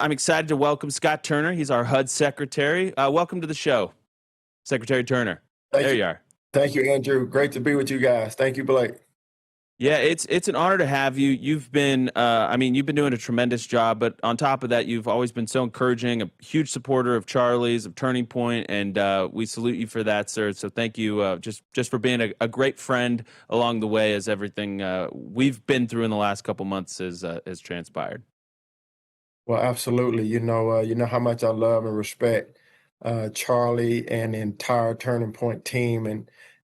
I'm excited to welcome Scott Turner. He's our HUD secretary. Welcome to the show, Secretary Turner. Thank There you. you are. Thank you, Andrew. Great to be with you guys. Thank you, Blake. Yeah, it's an honor to have you. You've been, you've been doing a tremendous job, but on top of that, you've always been so encouraging, a huge supporter of Charlie's, of Turning Point, and we salute you for that, sir. So thank you, just for being a great friend along the way as everything we've been through in the last couple months has transpired. Well, absolutely. You know how much I love and respect Charlie and the entire Turning Point team,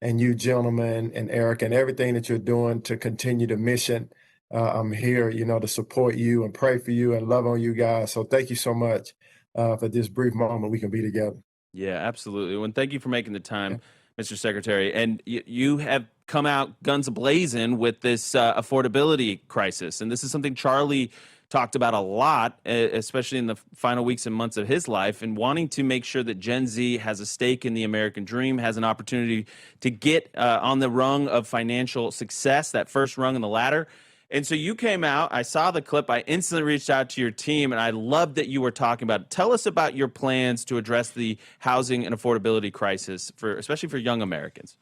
and you gentlemen and Eric and everything that you're doing to continue the mission. I'm here, to support you and pray for you and love on you guys. So thank you so much for this brief moment we can be together. Yeah, absolutely. Well, and thank you for making the Yeah. time, Mr. Secretary. And you have come out guns ablazing with this affordability crisis. And this is something Charlie talked about a lot, especially in the final weeks and months of his life, and wanting to make sure that Gen Z has a stake in the American dream, has an opportunity to get on the rung of financial success, that first rung in the ladder. And so you came out, I saw the clip, I instantly reached out to your team, and I loved that you were talking about it. Tell us about your plans to address the housing and affordability crisis, especially for young Americans.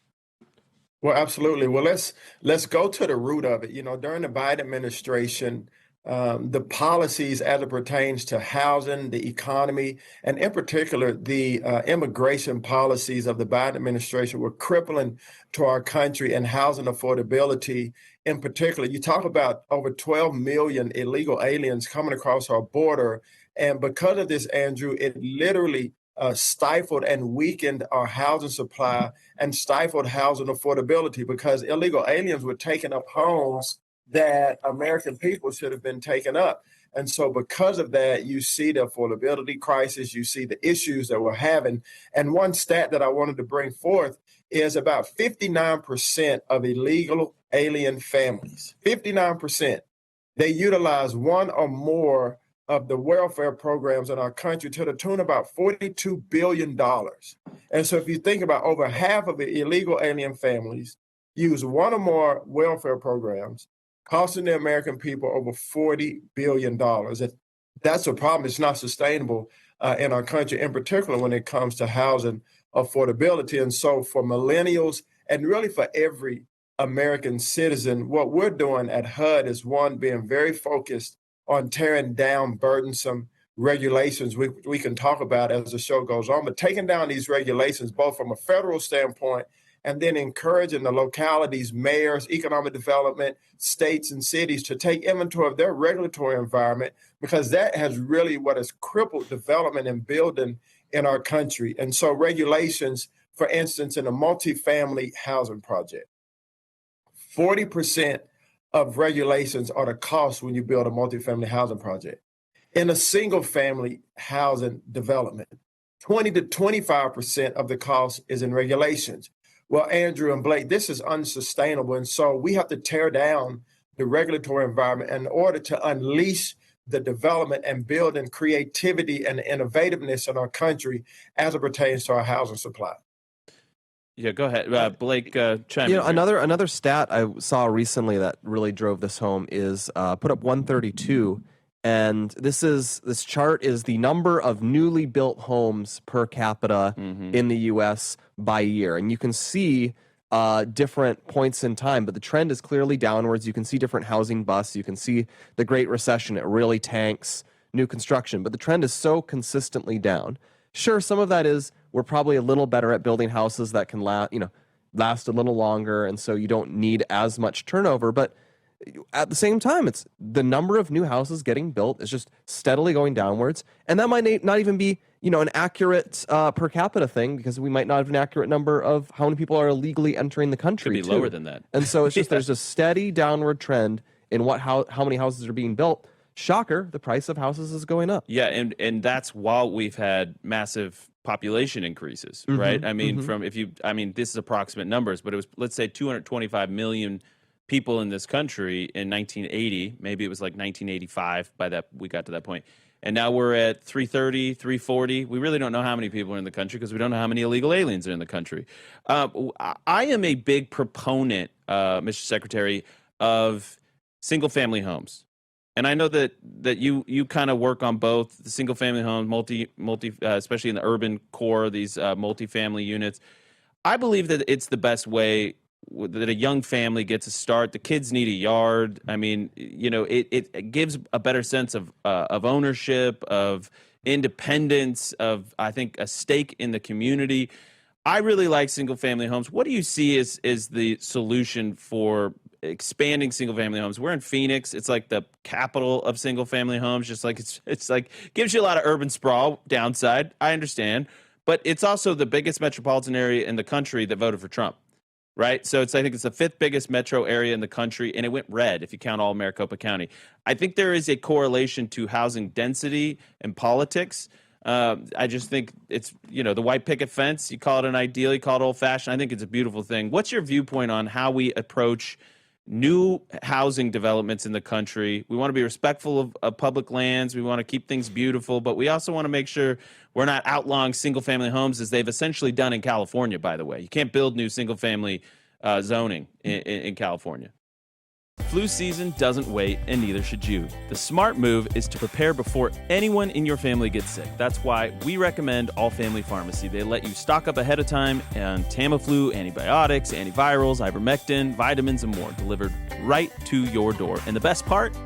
Well, absolutely. Well, let's go to the root of it. During the Biden administration, the policies as it pertains to housing, the economy, and in particular, the immigration policies of the Biden administration were crippling to our country and housing affordability. In particular, you talk about over 12 million illegal aliens coming across our border. And because of this, Andrew, it literally stifled and weakened our housing supply and stifled housing affordability because illegal aliens were taking up homes that American people should have been taken up. And so, because of that, you see the affordability crisis, you see the issues that we're having. And one stat that I wanted to bring forth is about 59% of illegal alien families, 59%, they utilize one or more of the welfare programs in our country to the tune of about $42 billion. And so if you think about over half of the illegal alien families use one or more welfare programs, costing the American people over $40 billion. And that's a problem. It's not sustainable in our country, in particular when it comes to housing affordability. And so for millennials and really for every American citizen, what we're doing at HUD is one, being very focused on tearing down burdensome regulations we can talk about as the show goes on, but taking down these regulations both from a federal standpoint and then encouraging the localities, mayors, economic development, states and cities to take inventory of their regulatory environment, because that has really what has crippled development and building in our country. And so regulations, for instance, in a multifamily housing project, 40% of regulations are the cost when you build a multifamily housing project. In a single family housing development, 20 to 25% of the cost is in regulations. Well, Andrew and Blake, this is unsustainable. And so we have to tear down the regulatory environment in order to unleash the development and building creativity and innovativeness in our country as it pertains to our housing supply. Yeah, go ahead. Blake, chime in here. Another stat I saw recently that really drove this home is put up 132, and this chart is the number of newly built homes per capita in the U.S. by year, and you can see different points in time, but the trend is clearly downwards. You can see different housing busts. You can see the Great Recession. It really tanks new construction, but the trend is so consistently down. Sure, some of that is we're probably a little better at building houses that can last a little longer, and so you don't need as much turnover. But at the same time, it's the number of new houses getting built is just steadily going downwards, and that might not even be an accurate per capita thing, because we might not have an accurate number of how many people are illegally entering the country. Could be lower than that. And so it's just there's a steady downward trend in how many houses are being built. Shocker, the price of houses is going up. Yeah, and that's while we've had massive population increases, right? I mean, this is approximate numbers, but it was, let's say, 225 million people in this country in 1980. Maybe it was like 1985 by that we got to that point. And now we're at 330, 340. We really don't know how many people are in the country because we don't know how many illegal aliens are in the country. I am a big proponent, Mr. Secretary, of single-family homes. And I know that you kind of work on both the single family homes, especially in the urban core, these multifamily units. I believe that it's the best way that a young family gets a start. The kids need a yard. I mean, it gives a better sense of ownership, of independence, of, I think, a stake in the community. I really like single family homes. What do you see is the solution for expanding single family homes? We're in Phoenix. It's like the capital of single family homes, just like it's like gives you a lot of urban sprawl downside. I understand, but it's also the biggest metropolitan area in the country that voted for Trump. Right. So I think it's the fifth biggest metro area in the country, and it went red if you count all Maricopa County. I think there is a correlation to housing density and politics. I just think it's, the white picket fence, you call it an ideal, you call it old fashioned. I think it's a beautiful thing. What's your viewpoint on how we approach new housing developments in the country? We want to be respectful of public lands. We want to keep things beautiful, but we also want to make sure we're not outlawing single family homes as they've essentially done in California, by the way. You can't build new single family zoning in California. Flu season doesn't wait, and neither should you. The smart move is to prepare before anyone in your family gets sick. That's why we recommend All Family Pharmacy. They let you stock up ahead of time on Tamiflu, antibiotics, antivirals, ivermectin, vitamins, and more, delivered right to your door. And the best part?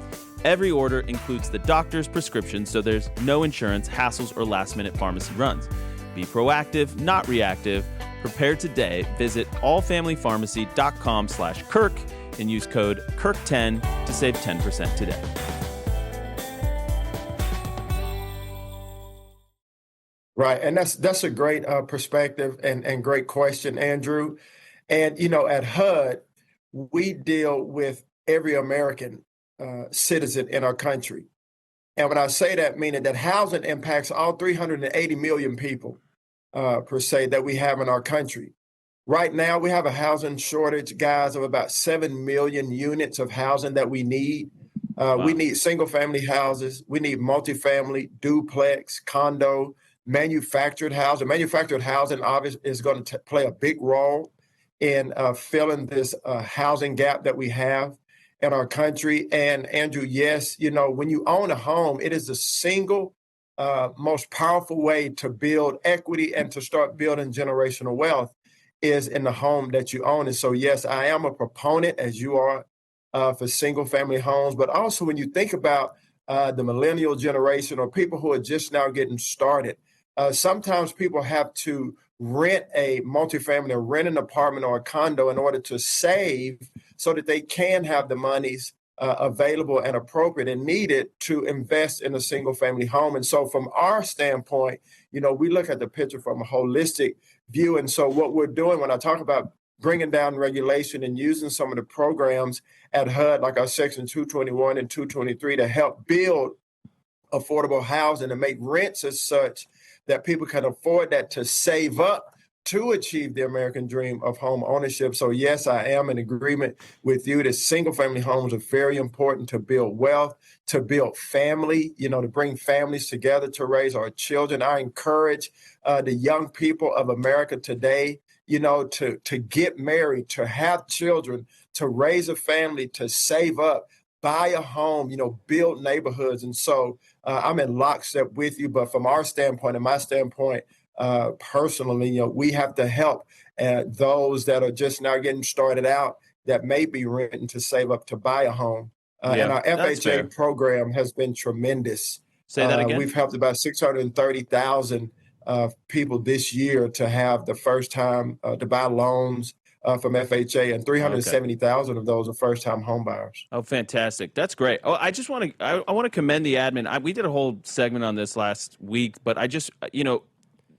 Every order includes the doctor's prescription, so there's no insurance, hassles, or last-minute pharmacy runs. Be proactive, not reactive. Prepare today. Visit allfamilypharmacy.com/Kirk and use code KIRK10 to save 10% today. Right, and that's a great perspective and great question, Andrew. And at HUD, we deal with every American citizen in our country. And when I say that, meaning that housing impacts all 380 million people per se that we have in our country. Right now, we have a housing shortage, guys, of about 7 million units of housing that we need. Wow. We need single-family houses. We need multifamily, duplex, condo, manufactured housing. Manufactured housing obviously is going to play a big role in filling this housing gap that we have in our country. And Andrew, yes, when you own a home, it is the single most powerful way to build equity and to start building generational wealth is in the home that you own. And so, yes, I am a proponent, as you are, for single family homes. But also when you think about the millennial generation or people who are just now getting started, sometimes people have to rent a multifamily or rent an apartment or a condo in order to save so that they can have the monies available and appropriate and needed to invest in a single family home. And so from our standpoint, we look at the picture from a holistic view. And so what we're doing when I talk about bringing down regulation and using some of the programs at HUD, like our Section 221 and 223, to help build affordable housing and make rents as such that people can afford that to save up to achieve the American dream of home ownership. So yes, I am in agreement with you that single family homes are very important to build wealth, to build family, to bring families together to raise our children. I encourage the young people of America today, to get married, to have children, to raise a family, to save up, buy a home, build neighborhoods. And so I'm in lockstep with you. But from our standpoint and my standpoint, personally, we have to help those that are just now getting started out that may be renting to save up to buy a home. And our FHA program has been tremendous. Say that again. We've helped about 630,000 people this year to have the first time to buy loans from FHA, and 370,000 of those are first-time home buyers. Oh, fantastic! That's great. Oh, I just want to I want to commend the admin. We did a whole segment on this last week, but I just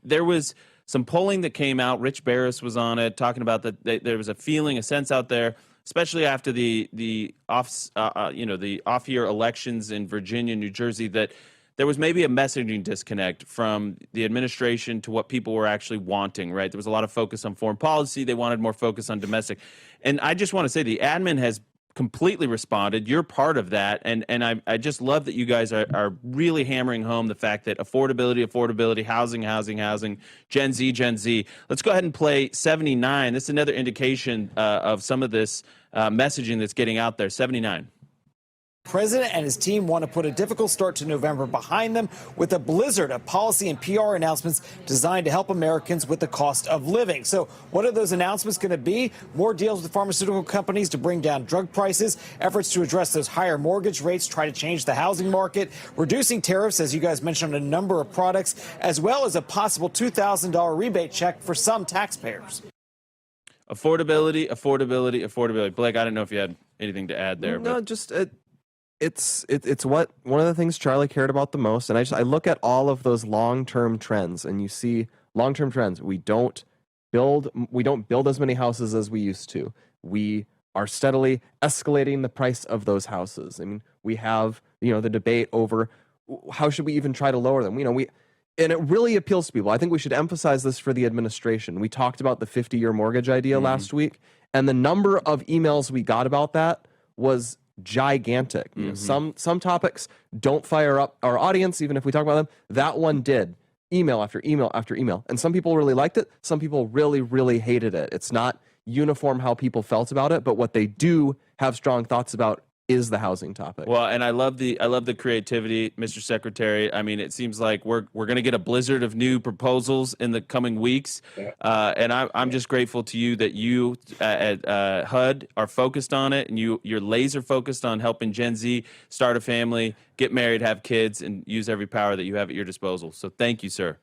there was some polling that came out. Rich Barris was on it, talking about that there was a sense out there, especially after the off-year elections in Virginia, New Jersey, that there was maybe a messaging disconnect from the administration to what people were actually wanting, right? There was a lot of focus on foreign policy. They wanted more focus on domestic. And I just want to say the admin has completely responded. You're part of that. And I just love that you guys are really hammering home the fact that affordability, housing, Gen Z. Let's go ahead and play 79. This is another indication of some of this messaging that's getting out there. 79. president and his team want to put a difficult start to November behind them with a blizzard of policy and PR announcements designed to help Americans with the cost of living. So what are those announcements going to be? More deals with pharmaceutical companies to bring down drug prices, efforts to address those higher mortgage rates, try to change the housing market, reducing tariffs, as you guys mentioned, on a number of products, as well as a possible $2,000 rebate check for some taxpayers. Affordability, affordability, affordability. Blake, I don't know if you had anything to add there. No, but just it's what one of the things Charlie cared about the most, and I look at all of those long-term trends, and you see long-term trends. We don't build as many houses as we used to. We are steadily escalating the price of those houses. I mean, we have the debate over how should we even try to lower them. And it really appeals to people. I think we should emphasize this for the administration. We talked about the 50-year mortgage idea last week, and the number of emails we got about that was gigantic. Some topics don't fire up our audience, even if we talk about them. That one did. Email after email after email. And some people really liked it. Some people really, really hated it. It's not uniform how people felt about it, but what they do have strong thoughts about is the housing topic. Well, and I love the creativity, Mr. Secretary. I mean, it seems like we're going to get a blizzard of new proposals in the coming weeks, and I'm just grateful to you that you at HUD are focused on it, and you're laser focused on helping Gen Z start a family, get married, have kids, and use every power that you have at your disposal. So thank you, sir.